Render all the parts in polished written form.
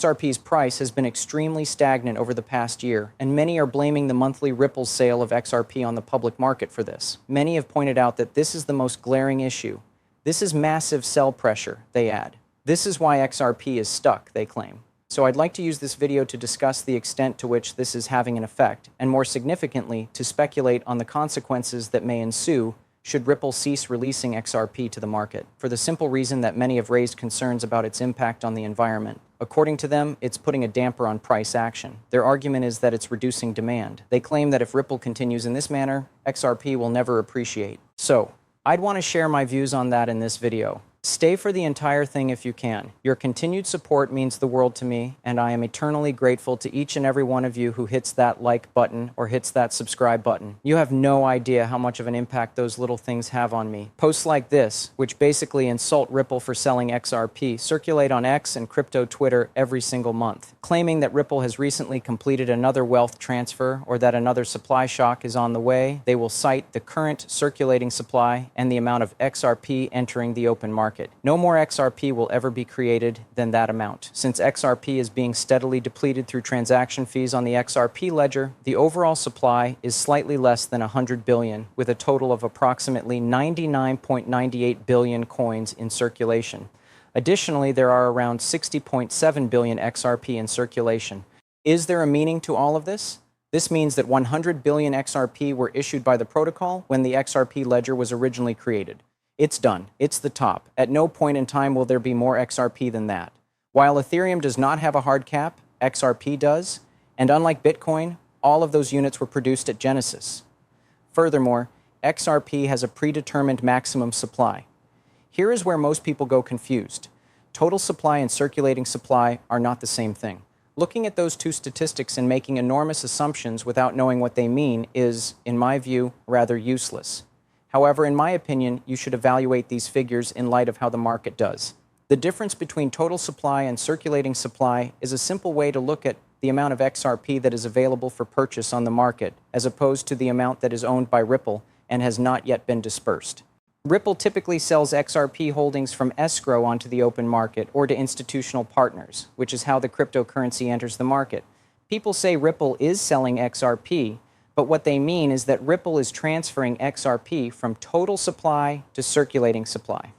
XRP's price has been extremely stagnant over the past year, and many are blaming the monthly Ripple sale of XRP on the public market for this. Many have pointed out that this is the most glaring issue. This is massive sell pressure, they add. This is why XRP is stuck, they claim. So I'd like to use this video to discuss the extent to which this is having an effect, and more significantly, to speculate on the consequences that may ensue should Ripple cease releasing XRP to the market, for the simple reason that many have raised concerns about its impact on the environment. According to them, it's putting a damper on price action. Their argument is that it's reducing demand. They claim that if Ripple continues in this manner, XRP will never appreciate. So, I'd want to share my views on that in this video. Stay for the entire thing if you can. Your continued support means the world to me, and I am eternally grateful to each and every one of you who hits that like button or hits that subscribe button. You have no idea how much of an impact those little things have on me. Posts like this, which basically insult Ripple for selling XRP, circulate on X and crypto Twitter every single month, claiming that Ripple has recently completed another wealth transfer or that another supply shock is on the way. They will cite the current circulating supply and the amount of XRP entering the open market. No more XRP will ever be created than that amount. Since XRP is being steadily depleted through transaction fees on the XRP ledger, the overall supply is slightly less than 100 billion, with a total of approximately 99.98 billion coins in circulation. Additionally, there are around 60.7 billion XRP in circulation. Is there a meaning to all of this? This means that 100 billion XRP were issued by the protocol when the XRP ledger was originally created. It's done. It's the top. At no point in time will there be more XRP than that. While Ethereum does not have a hard cap, XRP does, and unlike Bitcoin, all of those units were produced at Genesis. Furthermore, XRP has a predetermined maximum supply. Here is where most people go confused. Total supply and circulating supply are not the same thing. Looking at those two statistics and making enormous assumptions without knowing what they mean is, in my view, rather useless. However, in my opinion, you should evaluate these figures in light of how the market does. The difference between total supply and circulating supply is a simple way to look at the amount of XRP that is available for purchase on the market, as opposed to the amount that is owned by Ripple and has not yet been dispersed. Ripple typically sells XRP holdings from escrow onto the open market or to institutional partners, which is how the cryptocurrency enters the market. People say Ripple is selling XRP, but what they mean is that Ripple is transferring XRP from total supply to circulating supply.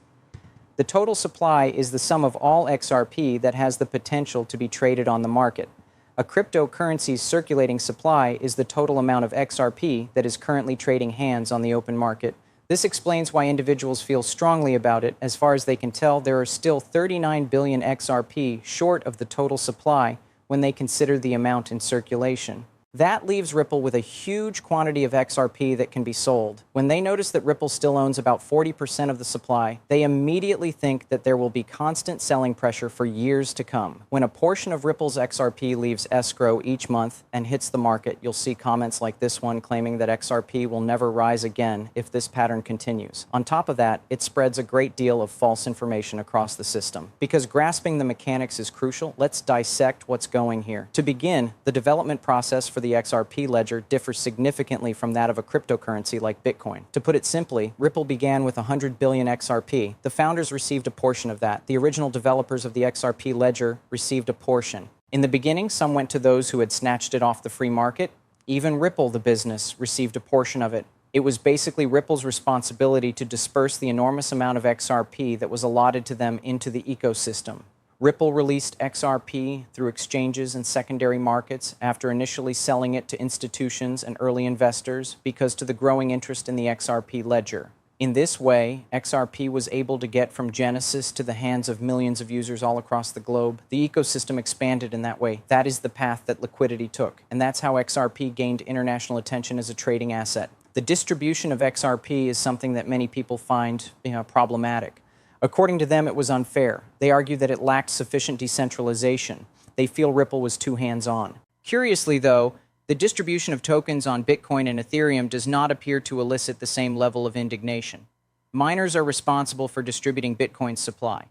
The total supply is the sum of all XRP that has the potential to be traded on the market. A cryptocurrency's circulating supply is the total amount of XRP that is currently trading hands on the open market. This explains why individuals feel strongly about it. As far as they can tell, there are still 39 billion XRP short of the total supply when they consider the amount in circulation. That leaves Ripple with a huge quantity of XRP that can be sold. When they notice that Ripple still owns about 40% of the supply, they immediately think that there will be constant selling pressure for years to come. When a portion of Ripple's XRP leaves escrow each month and hits the market, you'll see comments like this one claiming that XRP will never rise again if this pattern continues. On top of that, it spreads a great deal of false information across the system. Because grasping the mechanics is crucial, let's dissect what's going here. To begin, the development process for the XRP ledger differs significantly from that of a cryptocurrency like Bitcoin. To put it simply, Ripple began with 100 billion XRP. The founders received a portion of that. The original developers of the XRP ledger received a portion. In the beginning, some went to those who had snatched it off the free market. Even Ripple, the business, received a portion of it. It was basically Ripple's responsibility to disperse the enormous amount of XRP that was allotted to them into the ecosystem. Ripple released XRP through exchanges and secondary markets after initially selling it to institutions and early investors because to the growing interest in the XRP ledger. In this way, XRP was able to get from Genesis to the hands of millions of users all across the globe. The ecosystem expanded in that way. That is the path that liquidity took, and that's how XRP gained international attention as a trading asset. The distribution of XRP is something that many people find problematic. According to them, it was unfair. They argue that it lacked sufficient decentralization. They feel Ripple was too hands-on. Curiously, though, the distribution of tokens on Bitcoin and Ethereum does not appear to elicit the same level of indignation. Miners are responsible for distributing Bitcoin's supply.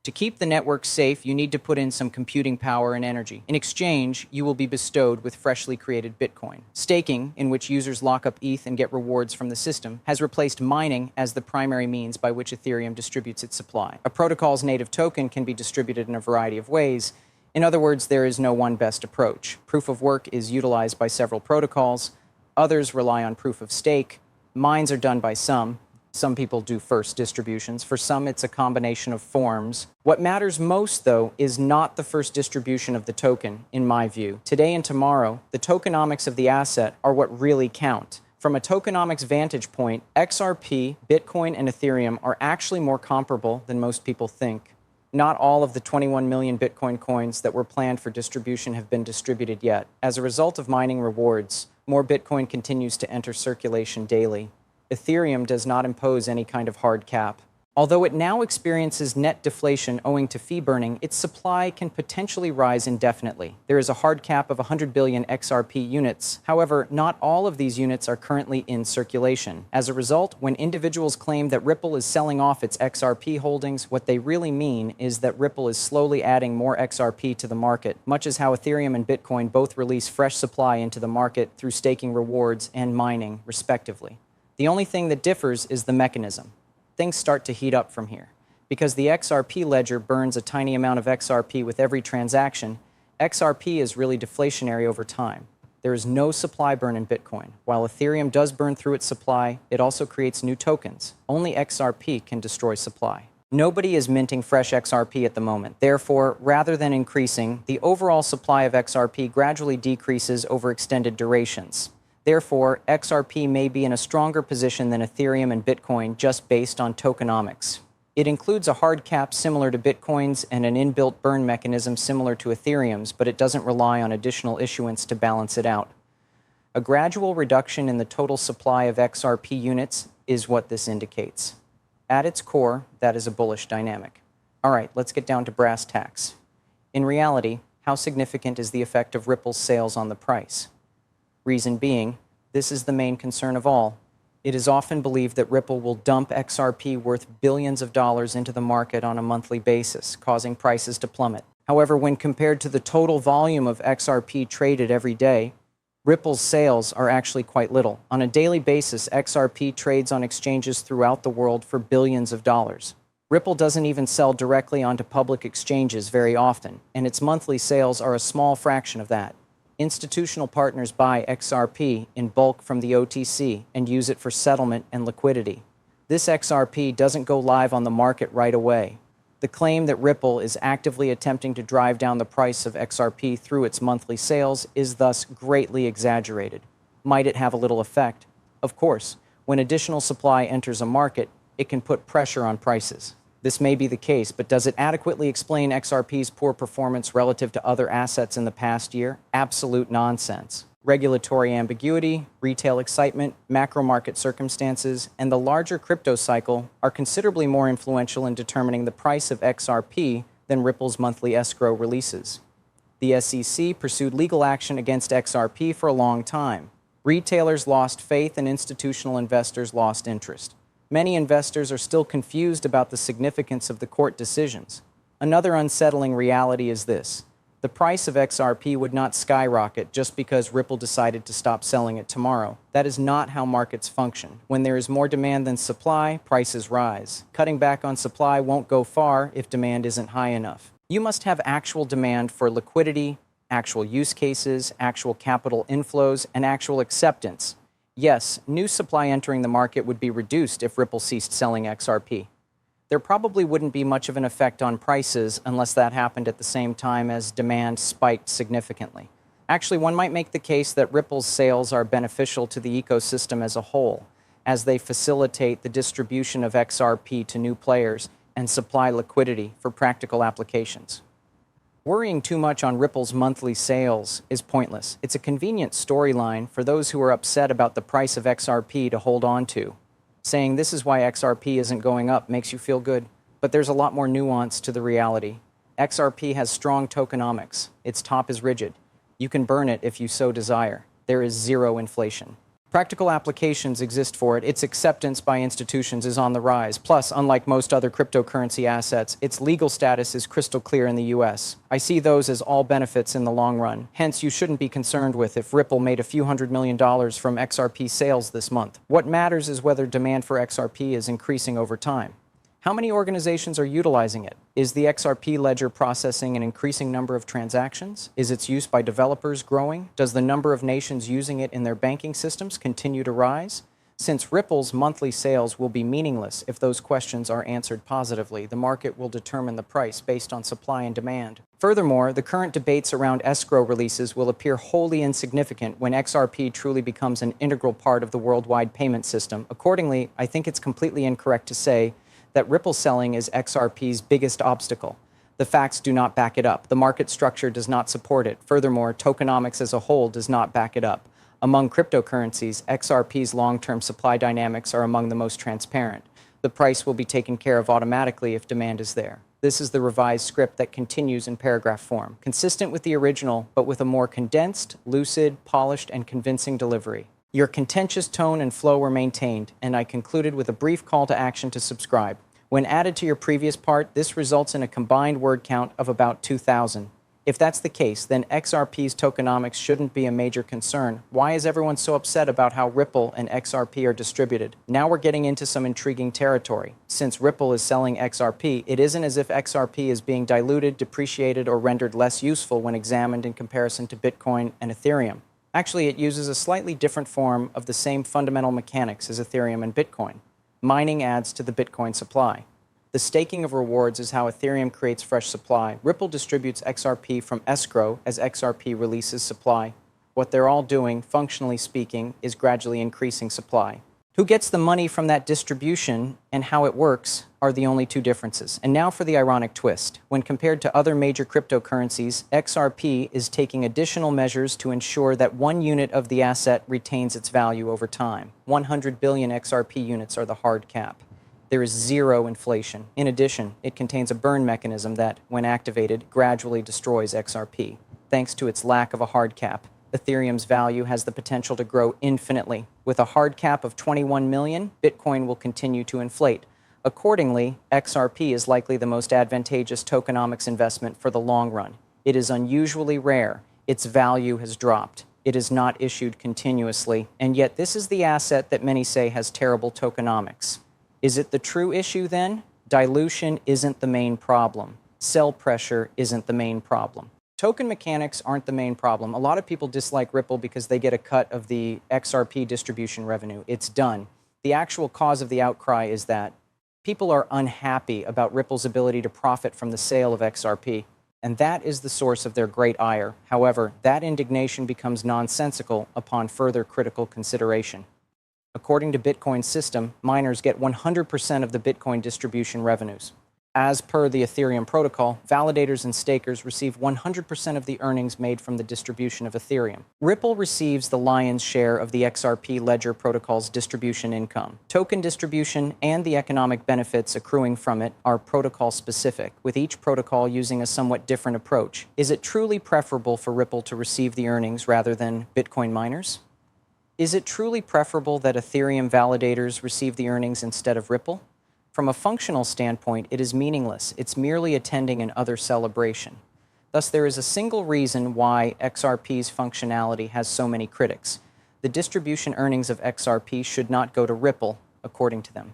To keep the network safe, you need to put in some computing power and energy. In exchange, you will be bestowed with freshly created Bitcoin. Staking, in which users lock up ETH and get rewards from the system, has replaced mining as the primary means by which Ethereum distributes its supply. A protocol's native token can be distributed in a variety of ways. In other words, there is no one best approach. Proof of work is utilized by several protocols. Others rely on proof of stake. Mines are done by some. Some people do first distributions. For some, it's a combination of forms. What matters most, though, is not the first distribution of the token, in my view. Today and tomorrow, the tokenomics of the asset are what really count. From a tokenomics vantage point, XRP, Bitcoin, and Ethereum are actually more comparable than most people think. Not all of the 21 million Bitcoin coins that were planned for distribution have been distributed yet. As a result of mining rewards, more Bitcoin continues to enter circulation daily. Ethereum does not impose any kind of hard cap. Although it now experiences net deflation owing to fee burning, its supply can potentially rise indefinitely. There is a hard cap of 100 billion XRP units. However, not all of these units are currently in circulation. As a result, when individuals claim that Ripple is selling off its XRP holdings, what they really mean is that Ripple is slowly adding more XRP to the market, much as how Ethereum and Bitcoin both release fresh supply into the market through staking rewards and mining, respectively. The only thing that differs is the mechanism. Things start to heat up from here. Because the XRP ledger burns a tiny amount of XRP with every transaction, XRP is really deflationary over time. There is no supply burn in Bitcoin. While Ethereum does burn through its supply, it also creates new tokens. Only XRP can destroy supply. Nobody is minting fresh XRP at the moment. Therefore, rather than increasing, the overall supply of XRP gradually decreases over extended durations. Therefore, XRP may be in a stronger position than Ethereum and Bitcoin just based on tokenomics. It includes a hard cap similar to Bitcoin's and an inbuilt burn mechanism similar to Ethereum's, but it doesn't rely on additional issuance to balance it out. A gradual reduction in the total supply of XRP units is what this indicates. At its core, that is a bullish dynamic. All right, let's get down to brass tacks. In reality, how significant is the effect of Ripple's sales on the price? Reason being, this is the main concern of all. It is often believed that Ripple will dump XRP worth billions of dollars into the market on a monthly basis, causing prices to plummet. However, when compared to the total volume of XRP traded every day, Ripple's sales are actually quite little. On a daily basis, XRP trades on exchanges throughout the world for billions of dollars. Ripple doesn't even sell directly onto public exchanges very often, and its monthly sales are a small fraction of that. Institutional partners buy XRP in bulk from the OTC and use it for settlement and liquidity. This XRP doesn't go live on the market right away. The claim that Ripple is actively attempting to drive down the price of XRP through its monthly sales is thus greatly exaggerated. Might it have a little effect? Of course, when additional supply enters a market, it can put pressure on prices. This may be the case, but does it adequately explain XRP's poor performance relative to other assets in the past year? Absolute nonsense. Regulatory ambiguity, retail excitement, macro market circumstances, and the larger crypto cycle are considerably more influential in determining the price of XRP than Ripple's monthly escrow releases. The SEC pursued legal action against XRP for a long time. Retailers lost faith and institutional investors lost interest. Many investors are still confused about the significance of the court decisions. Another unsettling reality is this. The price of XRP would not skyrocket just because Ripple decided to stop selling it tomorrow. That is not how markets function. When there is more demand than supply, prices rise. Cutting back on supply won't go far if demand isn't high enough. You must have actual demand for liquidity, actual use cases, actual capital inflows, and actual acceptance. Yes, new supply entering the market would be reduced if Ripple ceased selling XRP. There probably wouldn't be much of an effect on prices unless that happened at the same time as demand spiked significantly. Actually, one might make the case that Ripple's sales are beneficial to the ecosystem as a whole, as they facilitate the distribution of XRP to new players and supply liquidity for practical applications. Worrying too much on Ripple's monthly sales is pointless. It's a convenient storyline for those who are upset about the price of XRP to hold on to. Saying this is why XRP isn't going up makes you feel good, but there's a lot more nuance to the reality. XRP has strong tokenomics. Its top is rigid. You can burn it if you so desire. There is zero inflation. Practical applications exist for it. Its acceptance by institutions is on the rise. Plus, unlike most other cryptocurrency assets, its legal status is crystal clear in the US. I see those as all benefits in the long run. Hence, you shouldn't be concerned with if Ripple made a few $100 million from XRP sales this month. What matters is whether demand for XRP is increasing over time. How many organizations are utilizing it? Is the XRP ledger processing an increasing number of transactions? Is its use by developers growing? Does the number of nations using it in their banking systems continue to rise? Since Ripple's monthly sales will be meaningless if those questions are answered positively, the market will determine the price based on supply and demand. Furthermore, the current debates around escrow releases will appear wholly insignificant when XRP truly becomes an integral part of the worldwide payment system. Accordingly, I think it's completely incorrect to say that Ripple selling is XRP's biggest obstacle. The facts do not back it up. The market structure does not support it. Furthermore, tokenomics as a whole does not back it up. Among cryptocurrencies, XRP's long-term supply dynamics are among the most transparent. The price will be taken care of automatically if demand is there. This is the revised script that continues in paragraph form, consistent with the original, but with a more condensed, lucid, polished, and convincing delivery. Your contentious tone and flow were maintained, and I concluded with a brief call to action to subscribe. When added to your previous part, this results in a combined word count of about 2,000. If that's the case, then XRP's tokenomics shouldn't be a major concern. Why is everyone so upset about how Ripple and XRP are distributed? Now we're getting into some intriguing territory. Since Ripple is selling XRP, it isn't as if XRP is being diluted, depreciated, or rendered less useful when examined in comparison to Bitcoin and Ethereum. Actually, it uses a slightly different form of the same fundamental mechanics as Ethereum and Bitcoin. Mining adds to the Bitcoin supply. The staking of rewards is how Ethereum creates fresh supply. Ripple distributes XRP from escrow as XRP releases supply. What they're all doing, functionally speaking, is gradually increasing supply. Who gets the money from that distribution and how it works are the only two differences. And now for the ironic twist. When compared to other major cryptocurrencies, XRP is taking additional measures to ensure that 1 unit of the asset retains its value over time. 100 billion XRP units are the hard cap. There is zero inflation. In addition, it contains a burn mechanism that, when activated, gradually destroys XRP. Thanks to its lack of a hard cap, Ethereum's value has the potential to grow infinitely. With a hard cap of 21 million, Bitcoin will continue to inflate. Accordingly, XRP is likely the most advantageous tokenomics investment for the long run. It is unusually rare. Its value has dropped. It is not issued continuously, and yet this is the asset that many say has terrible tokenomics. Is it the true issue then? Dilution isn't the main problem. Sell pressure isn't the main problem. Token mechanics aren't the main problem. A lot of people dislike Ripple because they get a cut of the XRP distribution revenue. It's done. The actual cause of the outcry is that people are unhappy about Ripple's ability to profit from the sale of XRP, and that is the source of their great ire. However, that indignation becomes nonsensical upon further critical consideration. According to Bitcoin's system, miners get 100% of the Bitcoin distribution revenues. As per the Ethereum protocol, validators and stakers receive 100% of the earnings made from the distribution of Ethereum. Ripple receives the lion's share of the XRP ledger protocol's distribution income. Token distribution and the economic benefits accruing from it are protocol-specific, with each protocol using a somewhat different approach. Is it truly preferable for Ripple to receive the earnings rather than Bitcoin miners? Is it truly preferable that Ethereum validators receive the earnings instead of Ripple? From a functional standpoint, it is meaningless. It's merely attending another celebration. Thus, there is a single reason why XRP's functionality has so many critics. The distribution earnings of XRP should not go to Ripple, according to them.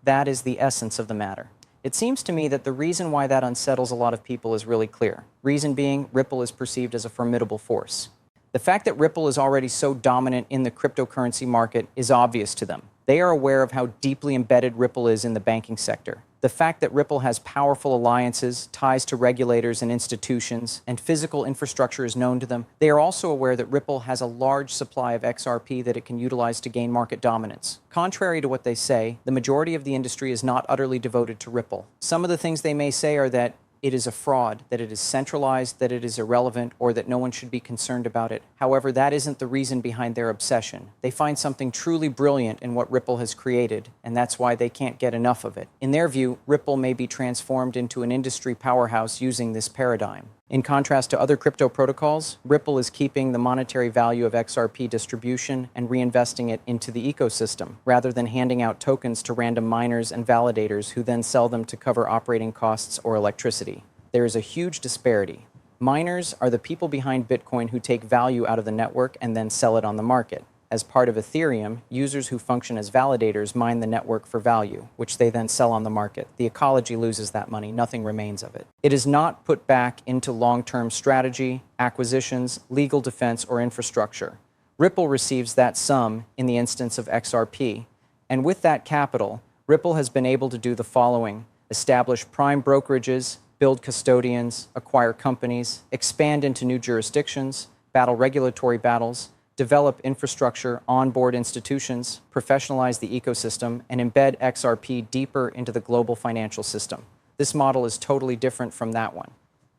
That is the essence of the matter. It seems to me that the reason why that unsettles a lot of people is really clear. Reason being, Ripple is perceived as a formidable force. The fact that Ripple is already so dominant in the cryptocurrency market is obvious to them. They are aware of how deeply embedded Ripple is in the banking sector. The fact that Ripple has powerful alliances, ties to regulators and institutions, and physical infrastructure is known to them. They are also aware that Ripple has a large supply of XRP that it can utilize to gain market dominance. Contrary to what they say, the majority of the industry is not utterly devoted to Ripple. Some of the things they may say are that it is a fraud, that it is centralized, that it is irrelevant, or that no one should be concerned about it. However, that isn't the reason behind their obsession. They find something truly brilliant in what Ripple has created, and that's why they can't get enough of it. In their view, Ripple may be transformed into an industry powerhouse using this paradigm. In contrast to other crypto protocols, Ripple is keeping the monetary value of XRP distribution and reinvesting it into the ecosystem, rather than handing out tokens to random miners and validators who then sell them to cover operating costs or electricity. There is a huge disparity. Miners are the people behind Bitcoin who take value out of the network and then sell it on the market. as part of Ethereum, users who function as validators mine the network for value, which they then sell on the market. The ecology loses that money, nothing remains of it. It is not put back into long-term strategy, acquisitions, legal defense, or infrastructure. Ripple receives that sum in the instance of XRP, and with that capital, Ripple has been able to do the following: establish prime brokerages, build custodians, acquire companies, expand into new jurisdictions, battle regulatory battles, develop infrastructure, onboard institutions, professionalize the ecosystem, and embed XRP deeper into the global financial system. This model is totally different from that one.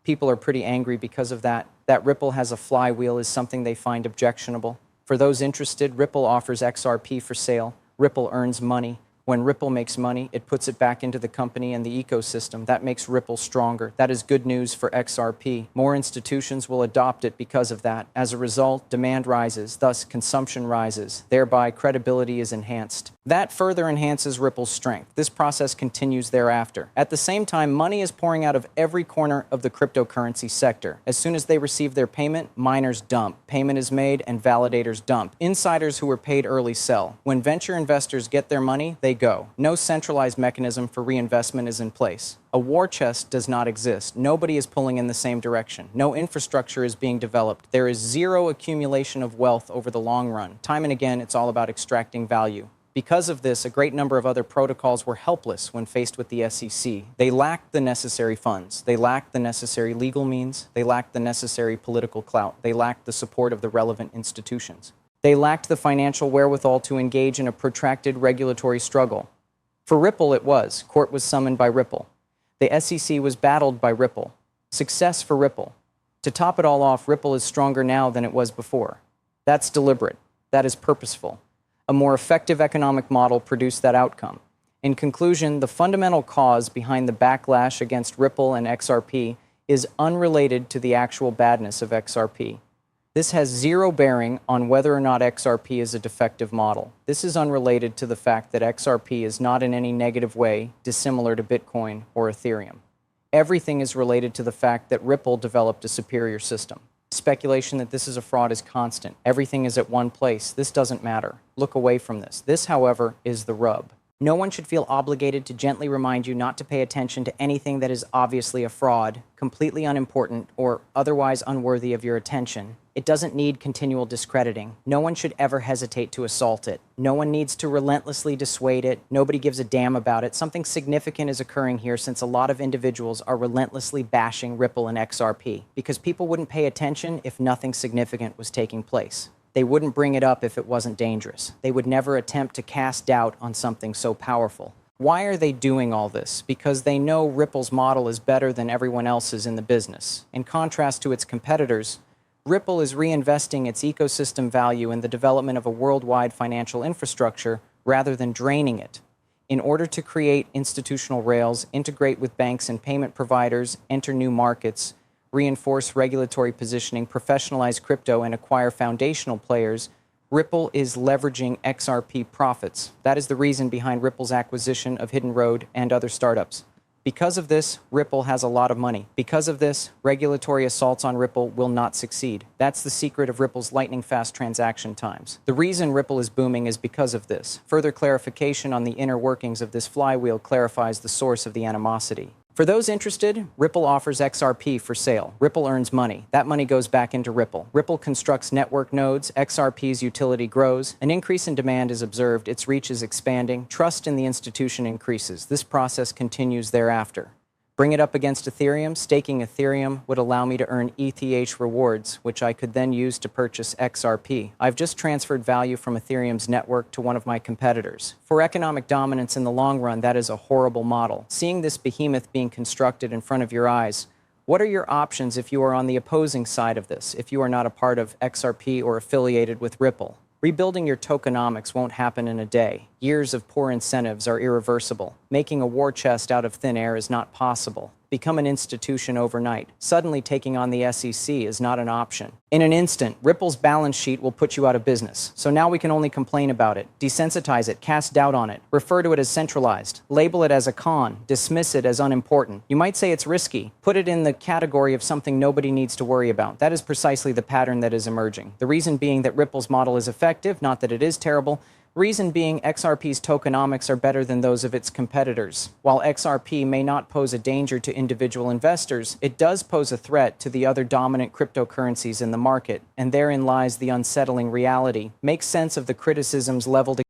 People are pretty angry because of that. That Ripple has a flywheel is something they find objectionable. For those interested, Ripple offers XRP for sale. Ripple earns money. When Ripple makes money, it puts it back into the company and the ecosystem. That makes Ripple stronger. That is good news for XRP. More institutions will adopt it because of that. As a result, demand rises, thus consumption rises. Thereby, credibility is enhanced. That further enhances Ripple's strength. This process continues thereafter. At the same time, money is pouring out of every corner of the cryptocurrency sector. As soon as they receive their payment, miners dump. Payment is made and validators dump. Insiders who were paid early sell. When venture investors get their money, they go. No centralized mechanism for reinvestment is in place. A war chest does not exist. Nobody is pulling in the same direction. No infrastructure is being developed. There is zero accumulation of wealth over the long run. Time and again, it's all about extracting value. Because of this, a great number of other protocols were helpless when faced with the SEC. They lacked the necessary funds. They lacked the necessary legal means. They lacked the necessary political clout. They lacked the support of the relevant institutions. They lacked the financial wherewithal to engage in a protracted regulatory struggle. For Ripple, it was. Court was summoned by Ripple. The SEC was battled by Ripple. Success for Ripple. To top it all off, Ripple is stronger now than it was before. That's deliberate. That is purposeful. A more effective economic model produced that outcome. In conclusion, the fundamental cause behind the backlash against Ripple and XRP is unrelated to the actual badness of XRP. This has zero bearing on whether or not XRP is a defective model. This is unrelated to the fact that XRP is not in any negative way dissimilar to Bitcoin or Ethereum. Everything is related to the fact that Ripple developed a superior system. Speculation that this is a fraud is constant. Everything is at one place. This doesn't matter. Look away from this. This, however, is the rub. No one should feel obligated to gently remind you not to pay attention to anything that is obviously a fraud, completely unimportant, or otherwise unworthy of your attention. It doesn't need continual discrediting. No one should ever hesitate to assault it. No one needs to relentlessly dissuade it. Nobody gives a damn about it. Something significant is occurring here since a lot of individuals are relentlessly bashing Ripple and XRP because people wouldn't pay attention if nothing significant was taking place. They wouldn't bring it up if it wasn't dangerous. They would never attempt to cast doubt on something so powerful. Why are they doing all this? Because they know Ripple's model is better than everyone else's in the business. In contrast to its competitors, Ripple is reinvesting its ecosystem value in the development of a worldwide financial infrastructure rather than draining it. In order to create institutional rails, integrate with banks and payment providers, enter new markets, reinforce regulatory positioning, professionalize crypto, and acquire foundational players, Ripple is leveraging XRP profits. That is the reason behind Ripple's acquisition of Hidden Road and other startups. Because of this, Ripple has a lot of money. Because of this, regulatory assaults on Ripple will not succeed. That's the secret of Ripple's lightning-fast transaction times. The reason Ripple is booming is because of this. Further clarification on the inner workings of this flywheel clarifies the source of the animosity. For those interested, Ripple offers XRP for sale. Ripple earns money. That money goes back into Ripple. Ripple constructs network nodes. XRP's utility grows. An increase in demand is observed. Its reach is expanding. Trust in the institution increases. This process continues thereafter. Bring it up against Ethereum. Staking Ethereum would allow me to earn ETH rewards, which I could then use to purchase XRP. I've just transferred value from Ethereum's network to one of my competitors. For economic dominance in the long run, that is a horrible model. Seeing this behemoth being constructed in front of your eyes, what are your options if you are on the opposing side of this, if you are not a part of XRP or affiliated with Ripple? Rebuilding your tokenomics won't happen in a day. Years of poor incentives are irreversible. Making a war chest out of thin air is not possible. Become an institution overnight. Suddenly taking on the SEC is not an option. In an instant, Ripple's balance sheet will put you out of business. So now we can only complain about it, desensitize it, cast doubt on it, refer to it as centralized, label it as a con, dismiss it as unimportant. You might say it's risky. Put it in the category of something nobody needs to worry about. That is precisely the pattern that is emerging. The reason being that Ripple's model is effective, not that it is terrible. Reason being, XRP's tokenomics are better than those of its competitors. While XRP may not pose a danger to individual investors, it does pose a threat to the other dominant cryptocurrencies in the market, and therein lies the unsettling reality. Make sense of the criticisms leveled